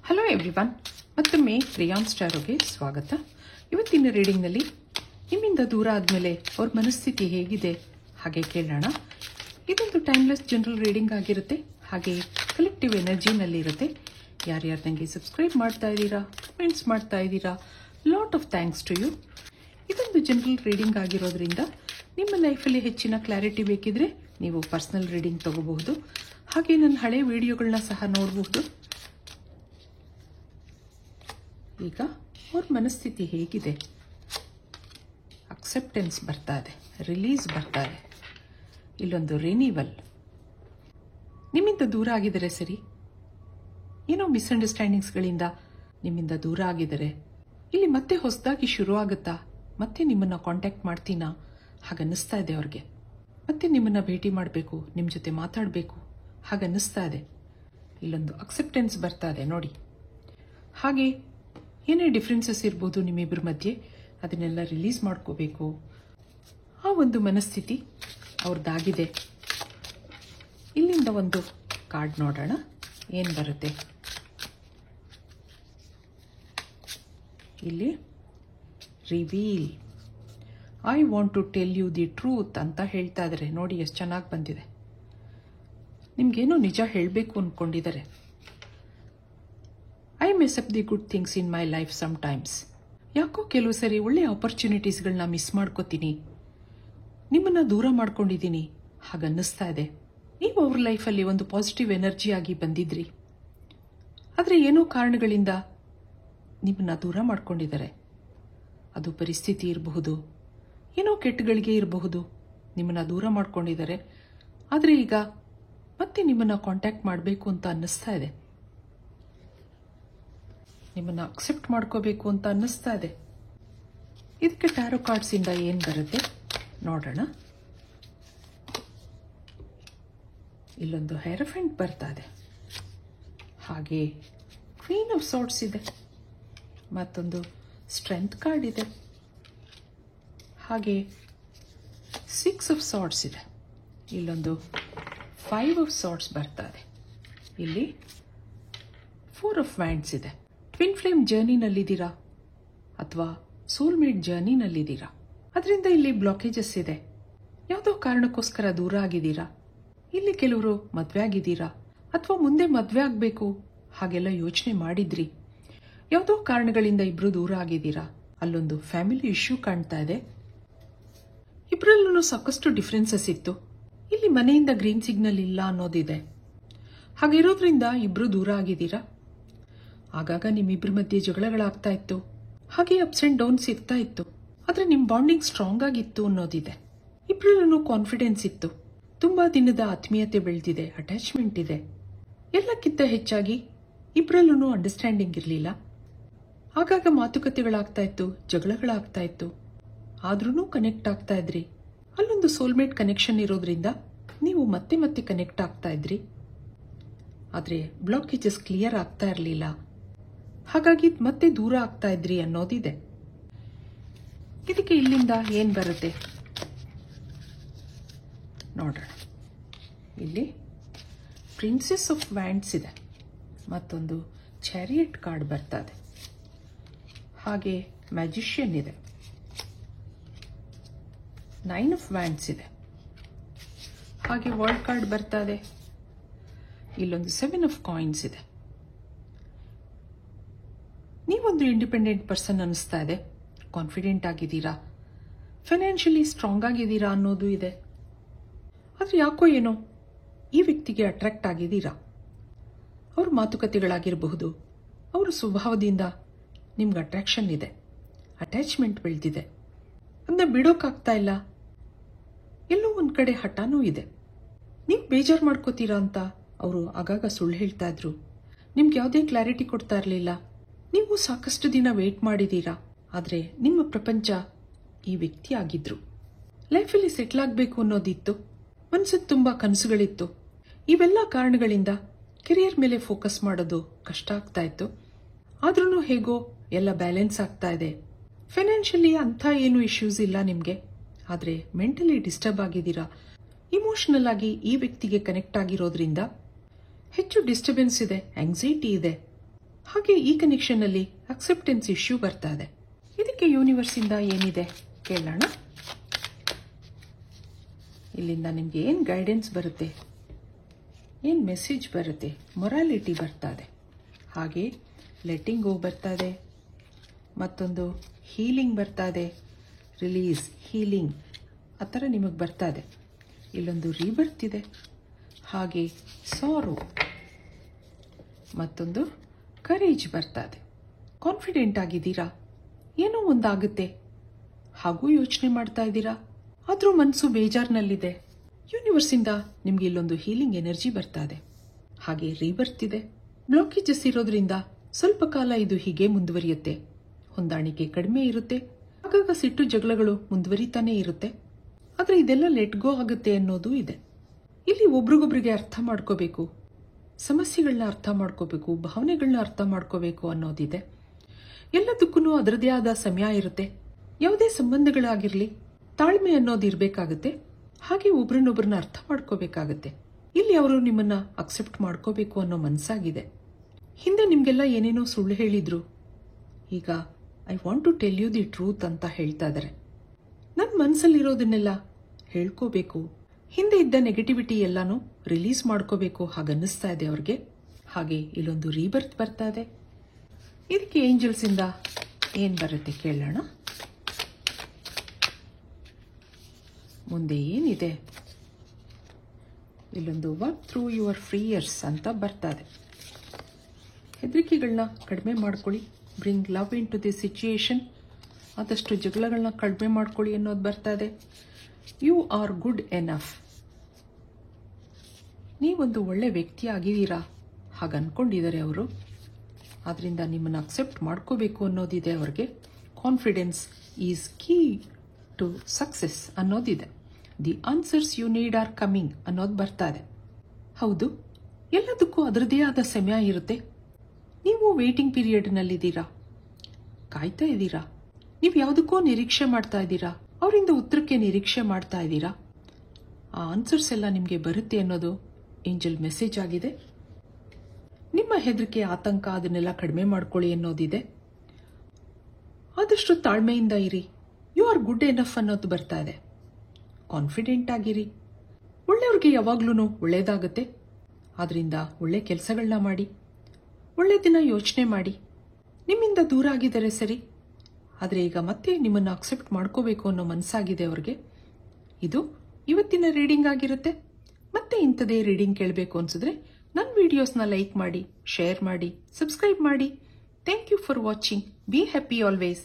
Hello everyone, ಮತ್ತೊಮ್ಮೆ ರಿಯಾನ್ಸ್ ಟಾರೋಗೆ ಸ್ವಾಗತ. ಇವತ್ತಿನ ರೀಡಿಂಗ್ನಲ್ಲಿ ನಿಮ್ಮಿಂದ ದೂರ ಆದಮೇಲೆ ಅವ್ರ ಮನಸ್ಥಿತಿ ಹೇಗಿದೆ ಹಾಗೆ ಕೇಳೋಣ. ಇದೊಂದು ಟೈಮ್ಲೆಸ್ ಜನರಲ್ ರೀಡಿಂಗ್ ಆಗಿರುತ್ತೆ, ಹಾಗೆ ಕಲೆಕ್ಟಿವ್ ಎನರ್ಜಿನಲ್ಲಿ ಇರುತ್ತೆ. ಯಾರ್ಯಾರು ನನಗೆ ಸಬ್ಸ್ಕ್ರೈಬ್ ಮಾಡ್ತಾ ಇದ್ದೀರಾ, ಕಮೆಂಟ್ಸ್ ಮಾಡ್ತಾ ಇದ್ದೀರಾ, lot of thanks to you. ಇದೊಂದು ಜನರಲ್ ರೀಡಿಂಗ್ ಆಗಿರೋದ್ರಿಂದ ನಿಮ್ಮ ಲೈಫಲ್ಲಿ ಹೆಚ್ಚಿನ ಕ್ಲಾರಿಟಿ ಬೇಕಿದ್ರೆ ನೀವು ಪರ್ಸನಲ್ ರೀಡಿಂಗ್ ತಗೋಬಹುದು. ಹಾಗೆ ನನ್ನ ಹಳೆ ವಿಡಿಯೋಗಳನ್ನ ಸಹ ನೋಡಬಹುದು. ಈಗ ಅವ್ರ ಮನಸ್ಥಿತಿ ಹೇಗಿದೆ? ಅಕ್ಸೆಪ್ಟೆನ್ಸ್ ಬರ್ತಾ ಇದೆ, ರಿಲೀಸ್ ಬರ್ತಾ ಇದೆ, ಇಲ್ಲೊಂದು ರಿನಿವಲ್. ನಿಮ್ಮಿಂದ ದೂರ ಆಗಿದ್ದಾರೆ, ಸರಿ, ಏನೋ ಮಿಸ್ಅಂಡರ್ಸ್ಟ್ಯಾಂಡಿಂಗ್ಸ್ಗಳಿಂದ ನಿಮ್ಮಿಂದ ದೂರ ಆಗಿದ್ದಾರೆ. ಇಲ್ಲಿ ಮತ್ತೆ ಹೊಸದಾಗಿ ಶುರು ಆಗುತ್ತಾ, ಮತ್ತೆ ನಿಮ್ಮನ್ನ ಕಾಂಟ್ಯಾಕ್ಟ್ ಮಾಡ್ತೀನಾ ಹಾಗನ್ನಿಸ್ತಾ ಇದೆ ಅವ್ರಿಗೆ. ಮತ್ತೆ ನಿಮ್ಮನ್ನ ಭೇಟಿ ಮಾಡಬೇಕು, ನಿಮ್ಮ ಜೊತೆ ಮಾತಾಡಬೇಕು ಹಾಗನ್ನಿಸ್ತಾ ಇದೆ. ಇಲ್ಲೊಂದು ಅಕ್ಸೆಪ್ಟೆನ್ಸ್ ಬರ್ತಾ ಇದೆ ನೋಡಿ. ಹಾಗೆ ಏನೇ ಡಿಫ್ರೆನ್ಸಸ್ ಇರ್ಬೋದು ನಿಮ್ಮಿಬ್ಬರ ಮಧ್ಯೆ, ಅದನ್ನೆಲ್ಲ ರಿಲೀಸ್ ಮಾಡ್ಕೋಬೇಕು. ಆ ಒಂದು ಮನಸ್ಥಿತಿ ಅವ್ರದ್ದಾಗಿದೆ. ಇಲ್ಲಿಂದ ಒಂದು ಕಾರ್ಡ್ ನೋಡೋಣ ಏನು ಬರುತ್ತೆ. ಇಲ್ಲಿ reveal, I want to tell you the truth ಅಂತ ಹೇಳ್ತಾ ಇದ್ದಾರೆ. ನೋಡಿ ಎಷ್ಟು ಚೆನ್ನಾಗಿ ಬಂದಿದೆ. ನಿಮ್ಗೇನೋ ನಿಜ ಹೇಳಬೇಕು ಅಂದ್ಕೊಂಡಿದ್ದಾರೆ. I miss up the good things in my life sometimes. ಯಾಕೋ ಕೆಲವು ಸರಿ ಒಳ್ಳೆಯ ಆಪರ್ಚುನಿಟೀಸ್ಗಳನ್ನ ಮಿಸ್ ಮಾಡ್ಕೋತೀನಿ, ನಿಮ್ಮನ್ನ ದೂರ ಮಾಡ್ಕೊಂಡಿದ್ದೀನಿ ಹಾಗನ್ನಿಸ್ತಾ ಇದೆ. ನೀವು ಅವ್ರ ಲೈಫಲ್ಲಿ ಒಂದು ಪಾಸಿಟಿವ್ ಎನರ್ಜಿ ಆಗಿ ಬಂದಿದ್ರಿ, ಆದರೆ ಏನೋ ಕಾರಣಗಳಿಂದ ನಿಮ್ಮನ್ನ ದೂರ ಮಾಡ್ಕೊಂಡಿದ್ದಾರೆ. ಅದು ಪರಿಸ್ಥಿತಿ ಇರಬಹುದು, ಏನೋ ಕೆಟ್ಟಗಳಿಗೆ ಇರಬಹುದು, ನಿಮ್ಮನ್ನ ದೂರ ಮಾಡ್ಕೊಂಡಿದ್ದಾರೆ. ಆದರೆ ಈಗ ಮತ್ತೆ ನಿಮ್ಮನ್ನ ಕಾಂಟ್ಯಾಕ್ಟ್ ಮಾಡಬೇಕು ಅಂತ ಅನ್ನಿಸ್ತಾ ಇದೆ, ನಿಮ್ಮನ್ನ ಅಕ್ಸೆಪ್ಟ್ ಮಾಡ್ಕೋಬೇಕು ಅಂತ ಅನ್ನಿಸ್ತಾ ಇದೆ. ಇದಕ್ಕೆ ಟ್ಯಾರೋ ಕಾರ್ಡ್ಸ್ ಇಂದ ಏನು ಬರುತ್ತೆ ನೋಡೋಣ. ಇಲ್ಲೊಂದು ಹೆರಫೆಂಟ್ ಬರ್ತಾ ಇದೆ, ಹಾಗೆ ಕ್ವೀನ್ ಆಫ್ ಸಾರ್ಟ್ಸ್ ಇದೆ, ಮತ್ತೊಂದು ಸ್ಟ್ರೆಂತ್ ಕಾರ್ಡ್ ಇದೆ, ಹಾಗೆ 6 ಆಫ್ ಸಾರ್ಟ್ಸ್ ಇದೆ. ಇಲ್ಲೊಂದು 5 ಆಫ್ ಸಾರ್ಟ್ಸ್ ಬರ್ತಾ ಇದೆ. ಇಲ್ಲಿ 4 ಆಫ್ ವ್ಯಾಂಡ್ಸ್ ಇದೆ. ಟ್ವಿನ್ ಫ್ಲೇಮ್ ಜರ್ನಿನಲ್ಲಿದ್ದೀರಾ ಅಥವಾ ಸೋಲ್ಮೇಟ್ ಜರ್ನಿನಲ್ಲಿದ್ದೀರಾ? ಅದರಿಂದ ಇಲ್ಲಿ ಬ್ಲಾಕೇಜಸ್ ಇದೆ. ಯಾವುದೋ ಕಾರಣಕ್ಕೋಸ್ಕರ ದೂರ ಆಗಿದ್ದೀರಾ. ಇಲ್ಲಿ ಕೆಲವರು ಮದುವೆ ಆಗಿದ್ದೀರಾ ಅಥವಾ ಮುಂದೆ ಮದುವೆ ಆಗಬೇಕು ಹಾಗೆಲ್ಲ ಯೋಚನೆ ಮಾಡಿದ್ರಿ. ಯಾವುದೋ ಕಾರಣಗಳಿಂದ ಇಬ್ರು ದೂರ ಆಗಿದ್ದೀರಾ. ಅಲ್ಲೊಂದು ಫ್ಯಾಮಿಲಿ ಇಶ್ಯೂ ಕಾಣ್ತಾ ಇದೆ. ಇಬ್ಬರಲ್ಲೂ ಸಾಕಷ್ಟು ಡಿಫ್ರೆನ್ಸಸ್ ಇತ್ತು. ಇಲ್ಲಿ ಮನೆಯಿಂದ ಗ್ರೀನ್ ಸಿಗ್ನಲ್ ಇಲ್ಲ ಅನ್ನೋದಿದೆ. ಹಾಗಿರೋದ್ರಿಂದ ಇಬ್ರು ದೂರ ಆಗಿದ್ದೀರಾ. ಆಗಾಗ ನಿಮ್ಮಿಬ್ಬರ ಮಧ್ಯೆ ಜಗಳಗಳಾಗ್ತಾ ಇತ್ತು, ಹಾಗೆ ಅಪ್ಸ್ ಅಂಡ್ ಡೌನ್ಸ್ ಇರ್ತಾ ಇತ್ತು. ಆದ್ರೆ ನಿಮ್ ಬಾಂಡಿಂಗ್ ಸ್ಟ್ರಾಂಗ್ ಆಗಿತ್ತು ಅನ್ನೋದಿದೆ. ಇಬ್ಬರಲ್ಲೂ ಕಾನ್ಫಿಡೆನ್ಸ್ ಇತ್ತು, ತುಂಬಾ ದಿನದ ಆತ್ಮೀಯತೆ ಬೆಳೆದಿದೆ, ಅಟ್ಯಾಚ್ಮೆಂಟ್ ಇದೆ. ಎಲ್ಲಕ್ಕಿಂತ ಹೆಚ್ಚಾಗಿ ಇಬ್ಬರಲ್ಲೂ ಅಂಡರ್ಸ್ಟ್ಯಾಂಡಿಂಗ್ ಇರಲಿಲ್ಲ. ಆಗಾಗ ಮಾತುಕತೆಗಳಾಗ್ತಾ ಇತ್ತು, ಜಗಳಗಳಾಗ್ತಾ ಇತ್ತು, ಆದ್ರೂ ಕನೆಕ್ಟ್ ಆಗ್ತಾ ಇದ್ರಿ. ಅಲ್ಲೊಂದು ಸೋಲ್ಮೇಟ್ ಕನೆಕ್ಷನ್ ಇರೋದ್ರಿಂದ ನೀವು ಮತ್ತೆ ಮತ್ತೆ ಕನೆಕ್ಟ್ ಆಗ್ತಾ ಇದ್ರಿ. ಆದ್ರೆ ಬ್ಲಾಕೇಜಸ್ ಕ್ಲಿಯರ್ ಆಗ್ತಾ ಇರಲಿಲ್ಲ, ಹಾಗಾಗಿ ಮತ್ತೆ ದೂರ ಆಗ್ತಾ ಇದ್ರಿ ಅನ್ನೋದಿದೆ. ಇದಕ್ಕೆ ಇಲ್ಲಿಂದ ಏನ್ ಬರುತ್ತೆ ನೋಡೋಣ. ಇಲ್ಲಿ ಪ್ರಿನ್ಸೆಸ್ ಆಫ್ ವ್ಯಾಂಡ್ಸ್ ಇದೆ, ಮತ್ತೊಂದು ಚಾರಿಯಟ್ ಕಾರ್ಡ್ ಬರ್ತಾ ಇದೆ, ಹಾಗೆ ಮ್ಯಾಜಿಷಿಯನ್ ಇದೆ, 9 ಆಫ್ ವ್ಯಾಂಡ್ಸ್ ಇದೆ, ಹಾಗೆ ವರ್ಲ್ಡ್ ಕಾರ್ಡ್ ಬರ್ತಾ ಇದೆ. ಇಲ್ಲೊಂದು 7 ಆಫ್ ಕಾಯಿನ್ಸ್ ಇದೆ. ನೀವೊಂದು ಇಂಡಿಪೆಂಡೆಂಟ್ ಪರ್ಸನ್ ಅನ್ನಿಸ್ತಾ ಇದೆ. ಕಾನ್ಫಿಡೆಂಟ್ ಆಗಿದ್ದೀರಾ, ಫೈನಾನ್ಷಿಯಲಿ ಸ್ಟ್ರಾಂಗ್ ಆಗಿದ್ದೀರಾ ಅನ್ನೋದು ಇದೆ. ಆದ್ರೆ ಯಾಕೋ ಏನೋ ಈ ವ್ಯಕ್ತಿಗೆ ಅಟ್ರಾಕ್ಟ್ ಆಗಿದ್ದೀರಾ. ಅವ್ರ ಮಾತುಕತೆಗಳಾಗಿರಬಹುದು, ಅವರ ಸ್ವಭಾವದಿಂದ ನಿಮ್ಗೆ ಅಟ್ರಾಕ್ಷನ್ ಇದೆ, ಅಟ್ಯಾಚ್ಮೆಂಟ್ ಬೆಳೆದಿದೆ. ಅದನ್ನ ಬಿಡೋಕ್ಕಾಗ್ತಾ ಇಲ್ಲ. ಎಲ್ಲೋ ಒಂದ್ ಕಡೆ ಹಠನೂ ಇದೆ. ನೀವು ಬೇಜಾರು ಮಾಡ್ಕೋತೀರಾ ಅಂತ ಅವರು ಆಗಾಗ ಸುಳ್ಳು ಹೇಳ್ತಾ ಇದ್ರು. ನಿಮ್ಗೆ ಯಾವುದೇ ಕ್ಲಾರಿಟಿ ಕೊಡ್ತಾ ಇರಲಿಲ್ಲ. ನೀವು ಸಾಕಷ್ಟು ದಿನ ವೇಟ್ ಮಾಡಿದ್ದೀರಾ. ಆದ್ರೆ ನಿಮ್ಮ ಪ್ರಪಂಚ ಈ ವ್ಯಕ್ತಿ ಆಗಿದ್ರು. ಲೈಫಲ್ಲಿ ಸೆಟ್ಲ್ ಆಗಬೇಕು ಅನ್ನೋದಿತ್ತು, ಮನಸ್ಸಲ್ಲಿ ತುಂಬಾ ಕನಸುಗಳಿತ್ತು. ಇವೆಲ್ಲ ಕಾರಣಗಳಿಂದ ಕೆರಿಯರ್ ಮೇಲೆ ಫೋಕಸ್ ಮಾಡೋದು ಕಷ್ಟ ಆಗ್ತಾ ಇತ್ತು. ಆದ್ರೂ ಹೇಗೋ ಎಲ್ಲ ಬ್ಯಾಲೆನ್ಸ್ ಆಗ್ತಾ ಇದೆ. ಫೈನಾನ್ಷಿಯಲಿ ಅಂಥ ಏನು ಇಶ್ಯೂಸ್ ಇಲ್ಲ ನಿಮ್ಗೆ, ಆದ್ರೆ ಮೆಂಟಲಿ ಡಿಸ್ಟರ್ಬ್ ಆಗಿದ್ದೀರಾ. ಇಮೋಷನಲ್ ಆಗಿ ಈ ವ್ಯಕ್ತಿಗೆ ಕನೆಕ್ಟ್ ಆಗಿರೋದ್ರಿಂದ ಹೆಚ್ಚು ಡಿಸ್ಟರ್ಬೆನ್ಸ್ ಇದೆ, ಆಂಗ್ಸೈಟಿ ಇದೆ. ಹಾಗೆ ಈ ಕನೆಕ್ಷನ್ನಲ್ಲಿ ಅಕ್ಸೆಪ್ಟೆನ್ಸ್ ಇಶ್ಯೂ ಬರ್ತಾ ಇದೆ. ಇದಕ್ಕೆ ಯೂನಿವರ್ಸಿಂದ ಏನಿದೆ ಕೇಳೋಣ. ಇಲ್ಲಿಂದ ನಿಮಗೆ ಏನು ಗೈಡೆನ್ಸ್ ಬರುತ್ತೆ, ಏನು ಮೆಸೇಜ್ ಬರುತ್ತೆ, ಮೊರಾಲಿಟಿ ಬರ್ತಾ ಇದೆ. ಹಾಗೆ ಲೆಟ್ಟಿಂಗ್ ಗೋ ಬರ್ತಾ ಇದೆ, ಮತ್ತೊಂದು ಹೀಲಿಂಗ್ ಬರ್ತಾ ಇದೆ, ರಿಲೀಸ್, ಹೀಲಿಂಗ್ ಆ ಥರ ನಿಮಗೆ ಬರ್ತಾ ಇದೆ. ಇಲ್ಲೊಂದು ರೀಬರ್ತ್ ಇದೆ, ಹಾಗೆ ಸಾರೋ, ಮತ್ತೊಂದು ಕರೇಜ್ ಬರ್ತಾ ಇದೆ. ಕಾನ್ಫಿಡೆಂಟ್ ಆಗಿದ್ದೀರಾ, ಏನೋ ಒಂದಾಗುತ್ತೆ ಹಾಗೂ ಯೋಚನೆ ಮಾಡ್ತಾ ಇದ್ದೀರಾ, ಆದರೂ ಮನಸ್ಸು ಬೇಜಾರಿನಲ್ಲಿದೆ. ಯೂನಿವರ್ಸಿಂದ ನಿಮಗೆ ಇಲ್ಲೊಂದು ಹೀಲಿಂಗ್ ಎನರ್ಜಿ ಬರ್ತಾ ಇದೆ. ಹಾಗೆ ರೀಬರ್ತ್ ಇದೆ. ಬ್ಲಾಕೇಜಸ್ ಇರೋದ್ರಿಂದ ಸ್ವಲ್ಪ ಕಾಲ ಇದು ಹೀಗೆ ಮುಂದುವರಿಯುತ್ತೆ. ಹೊಂದಾಣಿಕೆ ಕಡಿಮೆ ಇರುತ್ತೆ, ಆಗಾಗ ಸಿಟ್ಟು ಜಗಳಗಳು ಮುಂದುವರಿತಾನೇ ಇರುತ್ತೆ. ಆದರೆ ಇದೆಲ್ಲ ಲೆಟ್ ಗೋ ಆಗುತ್ತೆ ಅನ್ನೋದು ಇದೆ. ಇಲ್ಲಿ ಒಬ್ರಿಗೊಬ್ರಿಗೆ ಅರ್ಥ ಮಾಡ್ಕೋಬೇಕು, ಸಮಸ್ಯೆಗಳನ್ನ ಅರ್ಥ ಮಾಡ್ಕೋಬೇಕು, ಭಾವನೆಗಳನ್ನ ಅರ್ಥ ಮಾಡ್ಕೋಬೇಕು ಅನ್ನೋದಿದೆ. ಎಲ್ಲದಕ್ಕೂ ಅದರದೇ ಆದ ಸಮಯ ಇರುತ್ತೆ. ಯಾವುದೇ ಸಂಬಂಧಗಳಾಗಿರಲಿ ತಾಳ್ಮೆ ಅನ್ನೋದು ಇರಬೇಕಾಗುತ್ತೆ. ಹಾಗೆ ಒಬ್ರನ್ನೊಬ್ರನ್ನ ಅರ್ಥ ಮಾಡ್ಕೋಬೇಕಾಗತ್ತೆ. ಇಲ್ಲಿ ಅವರು ನಿಮ್ಮನ್ನ ಅಕ್ಸೆಪ್ಟ್ ಮಾಡ್ಕೋಬೇಕು ಅನ್ನೋ ಮನಸ್ಸಾಗಿದೆ. ಹಿಂದೆ ನಿಮ್ಗೆಲ್ಲ ಏನೇನೋ ಸುಳ್ಳು ಹೇಳಿದ್ರು, ಈಗ I want to tell you the truth ಅಂತ ಹೇಳ್ತಾ ಇದ್ದಾರೆ. ನನ್ನ ಮನಸ್ಸಲ್ಲಿರೋದನ್ನೆಲ್ಲ ಹೇಳ್ಕೋಬೇಕು, ಹಿಂದೆ ಇದ್ದ ನೆಗೆಟಿವಿಟಿ ಎಲ್ಲಾನು ರಿಲೀಸ್ ಮಾಡ್ಕೋಬೇಕು ಹಾಗನ್ನಿಸ್ತಾ ಇದೆ ಅವ್ರಿಗೆ. ಹಾಗೆ ಇಲ್ಲೊಂದು ರೀಬರ್ತ್ ಬರ್ತಾ ಇದೆ. ಇದಕ್ಕೆ ಏಂಜಲ್ಸಿಂದ ಏನು ಬರುತ್ತೆ ಕೇಳೋಣ. ಮುಂದೆ ಏನಿದೆ, ಇಲ್ಲೊಂದು ವರ್ಕ್ ಥ್ರೂ ಯುವರ್ ಫಿಯರ್ಸ್ ಅಂತ ಬರ್ತಾ ಇದೆ. ಹೆದರಿಕೆಗಳನ್ನ ಕಡಿಮೆ ಮಾಡ್ಕೊಳ್ಳಿ, bring love into the situation, ಆದಷ್ಟು ಜಗಳಗಳನ್ನ ಕಡಿಮೆ ಮಾಡ್ಕೊಳ್ಳಿ ಅನ್ನೋದು ಬರ್ತಾ ಇದೆ. ಯು ಆರ್ ಗುಡ್ ಎನಫ್, ನೀವೊಂದು ಒಳ್ಳೆ ವ್ಯಕ್ತಿ ಆಗಿದ್ದೀರಾ ಹಾಗೆ ಅನ್ಕೊಂಡಿದ್ದಾರೆ ಅವರು. ಆದ್ದರಿಂದ ನಿಮ್ಮನ್ನು ಅಕ್ಸೆಪ್ಟ್ ಮಾಡ್ಕೋಬೇಕು ಅನ್ನೋದಿದೆ ಅವ್ರಿಗೆ. Confidence is key to success ಅನ್ನೋದಿದೆ. The answers you need are coming ಅನ್ನೋದು ಬರ್ತಾ ಇದೆ. ಹೌದು, ಎಲ್ಲದಕ್ಕೂ ಅದರದೇ ಆದ ಸಮಯ ಇರುತ್ತೆ. ನೀವು ವೇಟಿಂಗ್ ಪೀರಿಯಡ್ನಲ್ಲಿದ್ದೀರಾ, ಕಾಯ್ತಾ ಇದ್ದೀರಾ, ನೀವು ಯಾವುದಕ್ಕೋ ನಿರೀಕ್ಷೆ ಮಾಡ್ತಾ ಇದ್ದೀರಾ, ಅವರಿಂದ ಉತ್ತರಕ್ಕೆ ನಿರೀಕ್ಷೆ ಮಾಡ್ತಾ ಇದ್ದೀರಾ. ಆ ಆನ್ಸರ್ಸ್ ಎಲ್ಲ ನಿಮಗೆ ಬರುತ್ತೆ ಅನ್ನೋದು ಏಂಜಲ್ ಮೆಸೇಜ್ ಆಗಿದೆ. ನಿಮ್ಮ ಹೆದರಿಕೆ, ಆತಂಕ ಅದನ್ನೆಲ್ಲ ಕಡಿಮೆ ಮಾಡ್ಕೊಳ್ಳಿ ಅನ್ನೋದಿದೆ. ಆದಷ್ಟು ತಾಳ್ಮೆಯಿಂದ ಇರಿ, ಯು ಆರ್ ಗುಡ್ ಎನಫ್ ಅನ್ನೋದು ಬರ್ತಾ ಇದೆ. ಕಾನ್ಫಿಡೆಂಟ್ ಆಗಿರಿ, ಒಳ್ಳೆಯವ್ರಿಗೆ ಯಾವಾಗ್ಲೂ ಒಳ್ಳೇದಾಗುತ್ತೆ. ಆದ್ರಿಂದ ಒಳ್ಳೆ ಕೆಲಸಗಳನ್ನ ಮಾಡಿ, ಒಳ್ಳೆ ದಿನ ಯೋಚನೆ ಮಾಡಿ. ನಿಮ್ಮಿಂದ ದೂರ ಆಗಿದ್ದಾರೆ ಸರಿ, ಆದರೆ ಈಗ ಮತ್ತೆ ನಿಮ್ಮನ್ನು ಅಕ್ಸೆಪ್ಟ್ ಮಾಡ್ಕೋಬೇಕು ಅನ್ನೋ ಮನಸ್ಸಾಗಿದೆ ಅವ್ರಿಗೆ. ಇದು ಇವತ್ತಿನ ರೀಡಿಂಗ್ ಆಗಿರುತ್ತೆ. ಮತ್ತೆ ಇಂಥದೇ ರೀಡಿಂಗ್ ಕೇಳಬೇಕು ಅನ್ಸಿದ್ರೆ ನನ್ನ ವಿಡಿಯೋಸ್ನ ಲೈಕ್ ಮಾಡಿ, ಶೇರ್ ಮಾಡಿ, ಸಬ್ಸ್ಕ್ರೈಬ್ ಮಾಡಿ. Thank you for watching. Be happy always.